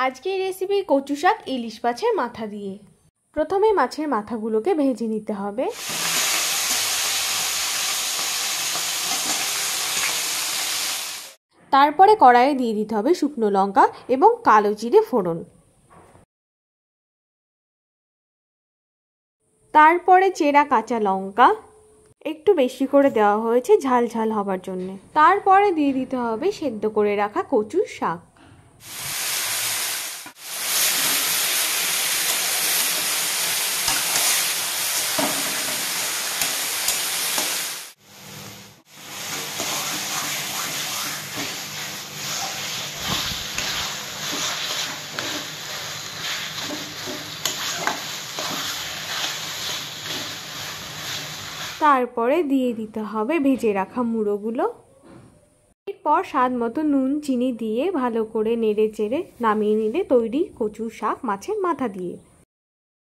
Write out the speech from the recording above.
আজকের রেসিপি কচু শাক ইলিশ মাছের মাথা দিয়ে। প্রথমে মাছের মাথাগুলোকে ভেজে নিতে হবে। তারপরে কড়াইয়ে দিয়ে দিতে হবে শুকনো লঙ্কা এবং কালো জিরে ফোড়ন। তারপরে চেরা কাঁচা লঙ্কা একটু বেশি করে দেওয়া হয়েছে ঝাল ঝাল হবার জন্য। তারপরে দিয়ে দিতে হবে সেদ্ধ করে রাখা কচুর শাক। তারপরে দিয়ে দিতে হবে ভেজে রাখা মুড়োগুলো। এরপর স্বাদ মতো নুন চিনি দিয়ে ভালো করে নেড়ে চেড়ে নামিয়ে নিলে তৈরি কচু শাক মাছের মাথা দিয়ে।